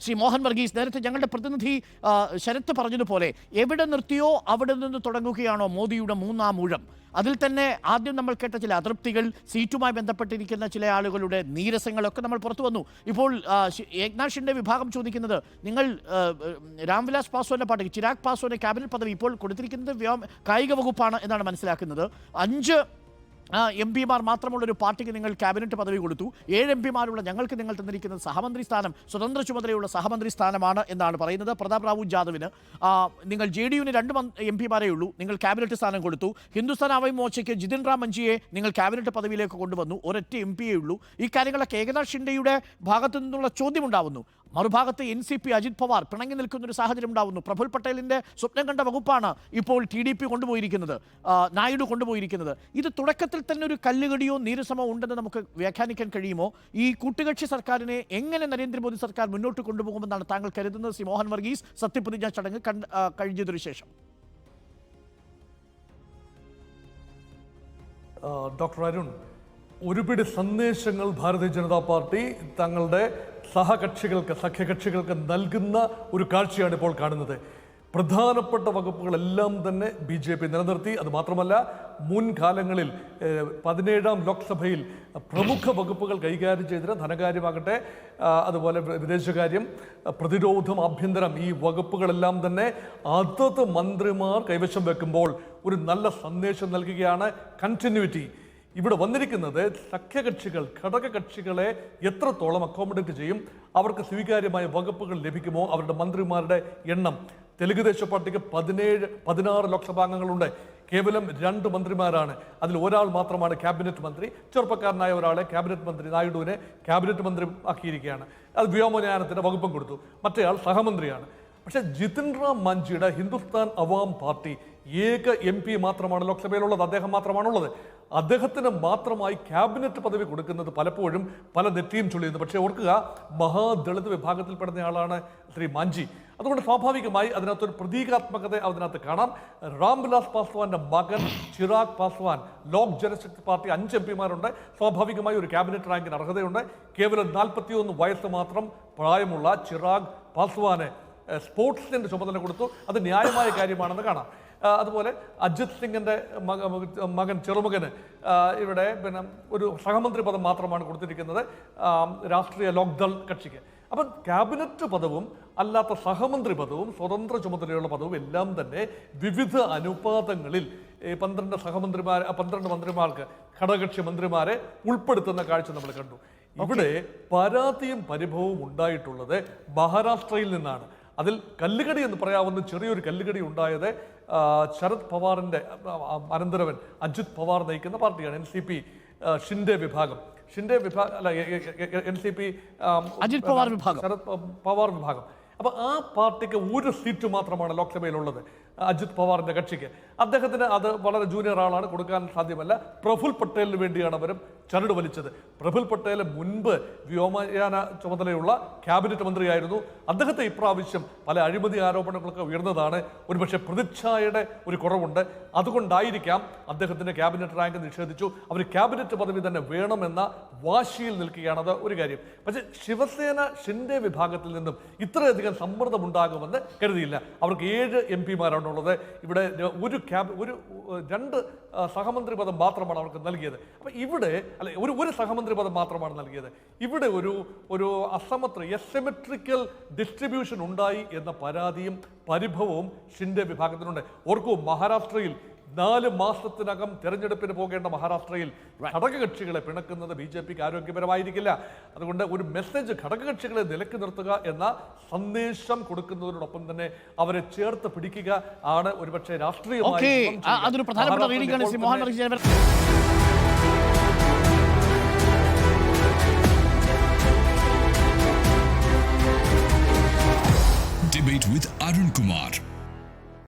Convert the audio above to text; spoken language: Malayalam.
ശ്രീ മോഹൻ വർഗീസ്, നേരത്തെ ഞങ്ങളുടെ പ്രതിനിധി ശരത്ത് പറഞ്ഞതുപോലെ എവിടെ നിർത്തിയോ അവിടെ നിന്ന് തുടങ്ങുകയാണോ മോദിയുടെ മൂന്നാം ഊഴം? അതിൽ തന്നെ ആദ്യം നമ്മൾ കേട്ട ചില അതൃപ്തികൾ, സീറ്റുമായി ബന്ധപ്പെട്ടിരിക്കുന്ന ചില ആളുകളുടെ നീരസങ്ങളൊക്കെ നമ്മൾ പുറത്തു വന്നു. ഇപ്പോൾ ഏക്നാഥ് ഷിൻഡെ വിഭാഗം ചോദിക്കുന്നത്, നിങ്ങൾ രാംവിലാസ് പാസ്വാന്റെ പാർട്ടിക്ക് ചിരാഗ് പാസ്വാന്റെ ക്യാബിനറ്റ് പദവി ഇപ്പോൾ കൊടുത്തിരിക്കുന്നത് കായിക വകുപ്പാണ് എന്നാണ് മനസ്സിലാക്കുന്നത്. 5 MP-മാർ മാത്രമുള്ളൊരു പാർട്ടിക്ക് നിങ്ങൾ ക്യാബിനറ്റ് പദവി കൊടുത്തു. 7 MP-മാരുള്ള ഞങ്ങൾക്ക് നിങ്ങൾ തന്നിരിക്കുന്നത് സഹമന്ത്രി സ്ഥാനം, സ്വതന്ത്ര ചുമതലയുള്ള സഹമന്ത്രി സ്ഥാനമാണ് എന്നാണ് പറയുന്നത്. പ്രതാപ് റാവു ജാദവിന് നിങ്ങൾ JDU-ന് 2 MP-മാരേ ഉള്ളൂ, നിങ്ങൾ ക്യാബിനറ്റ് സ്ഥാനം കൊടുത്തു. ഹിന്ദുസ്ഥാൻ അവാമി മോർച്ചയ്ക്ക് ജിതിൻ റാം മഞ്ചിയെ നിങ്ങൾ ക്യാബിനറ്റ് പദവിയിലേക്ക് കൊണ്ടുവന്നു, ഒരൊറ്റ MP-യേ ഉള്ളൂ. ഈ കാര്യങ്ങളൊക്കെ ഏകനാഥ് ഷിൻഡെയുടെ ഭാഗത്തു നിന്നുള്ള ചോദ്യമുണ്ടാവുന്നു. മറുഭാഗത്ത് NCP അജിത് പവാർ പിണങ്ങി നിൽക്കുന്നൊരു സാഹചര്യം ഉണ്ടാവുന്നു. പ്രഫുൽ പട്ടേലിൻ്റെ സ്വപ്നം കണ്ട വകുപ്പാണ് ഇപ്പോൾ TDP കൊണ്ടുപോയിരിക്കുന്നത്, നായിഡു കൊണ്ടുപോയിരിക്കുന്നത്. ഇത് തുടക്കത്തിൽ തന്നെ ഒരു കല്ലുകടിയോ നീരസമോ ഉണ്ടെന്ന് നമുക്ക് വ്യാഖ്യാനിക്കാൻ കഴിയുമോ? ഈ കൂട്ടുകക്ഷി സർക്കാരിനെ എങ്ങനെ നരേന്ദ്രമോദി സർക്കാർ മുന്നോട്ട് കൊണ്ടുപോകുമെന്നാണ് താങ്കൾ കരുതുന്നത്? ശ്രീ മോഹൻ വർഗീസ്, സത്യപ്രതിജ്ഞാ ചടങ്ങ് കഴിഞ്ഞതിനു ശേഷം. ഡോക്ടർ അരുൺ, ഒരുപിടി സന്ദേശങ്ങൾ ഭാരതീയ ജനതാ പാർട്ടി തങ്ങളുടെ സഖ്യകക്ഷികൾക്ക് നൽകുന്ന ഒരു കാഴ്ചയാണ് ഇപ്പോൾ കാണുന്നത്. പ്രധാനപ്പെട്ട വകുപ്പുകളെല്ലാം തന്നെ BJP നിലനിർത്തി. അതുമാത്രമല്ല, മുൻകാലങ്ങളിൽ 17ാം ലോക്സഭയിൽ പ്രമുഖ വകുപ്പുകൾ കൈകാര്യം ചെയ്തിരുന്ന ധനകാര്യമാകട്ടെ, അതുപോലെ വിദേശകാര്യം, പ്രതിരോധം, ആഭ്യന്തരം, ഈ വകുപ്പുകളെല്ലാം തന്നെ അതത് മന്ത്രിമാർ കൈവശം വെക്കുമ്പോൾ ഒരു നല്ല സന്ദേശം നൽകുകയാണ്. കണ്ടിന്യൂറ്റി. ഇവിടെ വന്നിരിക്കുന്നത് സഖ്യകക്ഷികൾ, ഘടകകക്ഷികളെ എത്രത്തോളം അക്കോമഡേറ്റ് ചെയ്യും, അവർക്ക് സ്വീകാര്യമായ വകുപ്പുകൾ ലഭിക്കുമോ, അവരുടെ മന്ത്രിമാരുടെ എണ്ണം. തെലുങ്കുദേശ പാർട്ടിക്ക് 16 ലോക്സഭാംഗങ്ങളുണ്ട്, കേവലം 2 മന്ത്രിമാരാണ്. അതിൽ ഒരാൾ മാത്രമാണ് ക്യാബിനറ്റ് മന്ത്രി. ചെറുപ്പക്കാരനായ ഒരാളെ ക്യാബിനറ്റ് മന്ത്രി, നായിഡുവിനെ ക്യാബിനറ്റ് മന്ത്രി ആക്കിയിരിക്കുകയാണ്. അത് വ്യോമയാനത്തിൻ്റെ വകുപ്പും കൊടുത്തു. മറ്റേയാൾ സഹമന്ത്രിയാണ്. പക്ഷേ ജിതിൻ റാം മഞ്ചിയുടെ ഹിന്ദുസ്ഥാൻ അവാം പാർട്ടി ഏക MP മാത്രമാണ് ലോക്സഭയിലുള്ളത്, അദ്ദേഹം മാത്രമാണുള്ളത്. അദ്ദേഹത്തിന് മാത്രമായി ക്യാബിനറ്റ് പദവി കൊടുക്കുന്നത് പലപ്പോഴും പല നെറ്റിയും ചൊല്ലിയുന്നു. പക്ഷേ ഓർക്കുക, മഹാദളിത് വിഭാഗത്തിൽപ്പെടുന്നയാളാണ് ശ്രീ മാഞ്ചി. അതുകൊണ്ട് സ്വാഭാവികമായി അതിനകത്തൊരു പ്രതീകാത്മകത അതിനകത്ത് കാണാം. രാംവിലാസ് പാസ്വാന്റെ മകൻ ചിരാഗ് പാസ്വാൻ, ലോക് ജനശക്തി പാർട്ടി 5 MP-മാരുണ്ട്. സ്വാഭാവികമായി ഒരു ക്യാബിനറ്റ് റാങ്കിന് അർഹതയുണ്ട്. കേവലം 41 വയസ്സ് മാത്രം പ്രായമുള്ള ചിരാഗ് പാസ്വാന് സ്പോർട്സിൻ്റെ ചുമതല കൊടുത്തു. അത് ന്യായമായ കാര്യമാണെന്ന് കാണാം. അതുപോലെ അജിത് സിംഗിൻ്റെ മകൻ, ചെറുമകന് ഇവിടെ ഒരു സഹമന്ത്രി പദം മാത്രമാണ് കൊടുത്തിരിക്കുന്നത് രാഷ്ട്രീയ ലോക്ദൾ കക്ഷിക്ക്. അപ്പം ക്യാബിനറ്റ് പദവും അല്ലാത്ത സഹമന്ത്രി പദവും സ്വതന്ത്ര ചുമതലയുള്ള പദവും എല്ലാം തന്നെ വിവിധ അനുപാതങ്ങളിൽ 12 മന്ത്രിമാർക്ക് ഘടകകക്ഷി മന്ത്രിമാരെ ഉൾപ്പെടുത്തുന്ന കാഴ്ച നമ്മൾ കണ്ടു. ഇവിടെ പരാതിയും പരിഭവവും ഉണ്ടായിട്ടുള്ളത് മഹാരാഷ്ട്രയിൽ നിന്നാണ്. അതിൽ കല്ലുകടി എന്ന് പറയാവുന്ന ചെറിയൊരു കല്ലുകടി ഉണ്ടായത് ശരത് പവാറിൻ്റെ അനന്തരവൻ അജിത് പവാർ നയിക്കുന്ന പാർട്ടിയാണ് NCP ഷിൻഡെ വിഭാഗം. NCP അജിത് പവാർ വിഭാഗം, ശരത് പവാർ വിഭാഗം. അപ്പോൾ ആ പാർട്ടിക്ക് ഒരു സീറ്റ് മാത്രമാണ് ലോക്സഭയിലുള്ളത്, അജിത് പവാറിൻ്റെ കക്ഷിക്ക്. അദ്ദേഹത്തിന് അത് വളരെ ജൂനിയർ ആളാണ്, കൊടുക്കാൻ സാധ്യമല്ല. പ്രഫുൽ പട്ടേലിന് വേണ്ടിയാണ് അവരും ചരട് വലിച്ചത്. പ്രഫുൽ പട്ടേൽ മുൻപ് വ്യോമയാന ചുമതലയുള്ള ക്യാബിനറ്റ് മന്ത്രിയായിരുന്നു. അദ്ദേഹത്തെ ഇപ്രാവശ്യം പല അഴിമതി ആരോപണങ്ങളൊക്കെ ഉയർന്നതാണ്. ഒരുപക്ഷെ പ്രതിച്ഛായയുടെ ഒരു കുറവുണ്ട്. അതുകൊണ്ടായിരിക്കാം അദ്ദേഹത്തിൻ്റെ ക്യാബിനറ്റ് റാങ്ക് നിഷേധിച്ചു. അവർ ക്യാബിനറ്റ് പദവി തന്നെ വേണമെന്ന വാശിയിൽ നിൽക്കുകയാണത് ഒരു കാര്യം. പക്ഷേ ശിവസേന ഷിൻഡെ വിഭാഗത്തിൽ നിന്നും ഇത്രയധികം സമ്മർദ്ദമുണ്ടാകുമെന്ന് കരുതിയില്ല. അവർക്ക് 7 MP-മാരാണുള്ളത്. ഇവിടെ ഒരു 2 സഹമന്ത്രി പദം മാത്രമാണ് അവർക്ക് നൽകിയത്. അപ്പം ഇവിടെ ഒരു സഹമന്ത്രി പദം മാത്രമാണ് നൽകിയത്. ഇവിടെ ഒരു അസമെട്രിക്കൽ ഡിസ്ട്രിബ്യൂഷൻ ഉണ്ടായി എന്ന പരാതിയും പരിഭവവും ഷിൻഡെ വിഭാഗത്തിനുണ്ട്. ഓർക്കൂ, മഹാരാഷ്ട്രയിൽ 4 മാസത്തിനകം തെരഞ്ഞെടുപ്പിന് പോകേണ്ട മഹാരാഷ്ട്രയിൽ ഘടകകക്ഷികളെ പിണക്കുന്നത് BJPക്ക് ആരോഗ്യപരമായിരിക്കില്ല. അതുകൊണ്ട് ഒരു മെസ്സേജ്, ഘടകകക്ഷികളെ നിലക്ക് നിർത്തുക എന്ന സന്ദേശം കൊടുക്കുന്നതിനോടൊപ്പം തന്നെ അവരെ ചേർത്ത് പിടിക്കുക ആണ് ഒരുപക്ഷെ രാഷ്ട്രീയമായി. അതൊരു പ്രധാനപ്പെട്ട